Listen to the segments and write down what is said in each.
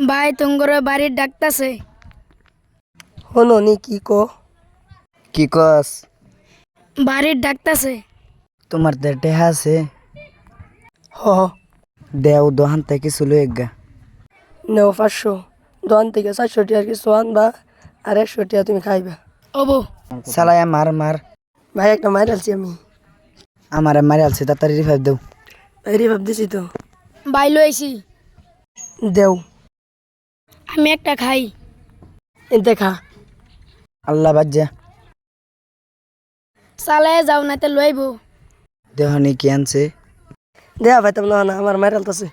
ভাই তোমার বাড়ির ডাকতাছে। হনো নি কি কস? বাড়ির ডাকতাছে। তোমার দেটে আছে হ দেও দোহান থেকে চলো একগা। নেও 500 দোকান থেকে 400 টাকার কিছু আনবা আর 100 টাকা তুমি খাইবা। ওবো সালায়া মার মার। ভাই একটা মাইর আলছি আমি। আমারে মারি আলছে তাড়াতাড়ি রিভাইভ দেও। বাইরে ভাবতেছি তো। ভাই লইছি। দেও আমি একটা খাই। এতে খা। আল্লাহ বাজ্জা চালায় যাও না তে লইব। দেহনি কি আনছে? দেয়া ভাইতাম না না আমার মাইর আলতাছে।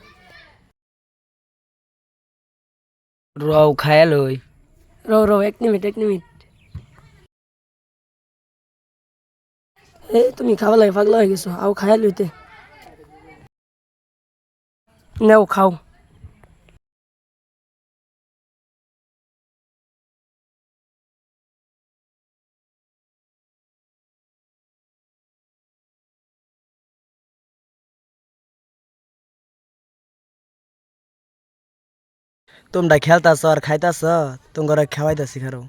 রও খায়াল ওই। রো রো 1 মিনিট। তুমি খাওয়া লাগে পাগলা হয়ে গেছো আও খাইয়া লইতে। নেও খাও। তোমরা খেলতাছ আর খাইতাছ, তোমরা খাওয়াইতাছি খারো।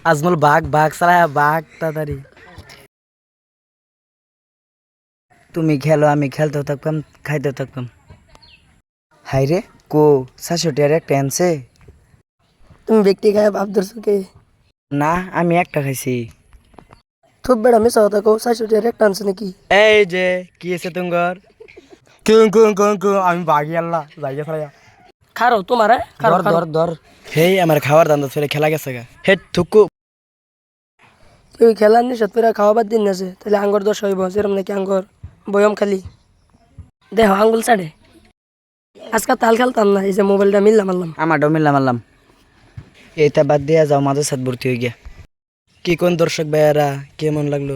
আজমল বাঘ বাঘ সালায়া বাঘ তাড়াতাড়ি। তুমি খেলো আমি খেলতেও থাকতাম খাইতেও থাকতাম। হাই রে কো 400 টাকার একটা আনছে? তুমি ব্যক্তি খায় ভাব ধরছো কে? না আমি একটা খাইছি। খুব বেড়া মিশা কথা কো 400 টাকার একটা আনছে নাকি? এই যে কি আছে তোমার? কুং কুং কুং কুং আমি বাগি আল্লাহ জায়গা ছাড়া। খারো তোমার খারো ধর ধর ধর। হেই আমার খাবার দান্দা ছেলে খেলা গেছে গা। হে থুকু। তুই খেলার নিষেধ করে খাওয়া বাদ দিন আছে তাহলে আঙ্গুর দোষ হইব যেরম নাকি আঙ্গুর বয়ম খালি দেহ আঙ্গুল ছাড়ে। আজকাল তাল খেলতাম না এই যে মোবাইলটা মিললাম আনলাম। আমারটাও মিললাম আনলাম। এইটা বাদ দিয়া যাও মাঝে সাথ ভর্তি হয়ে গিয়া। কি কোন দর্শক ভাইয়ারা কেমন লাগলো?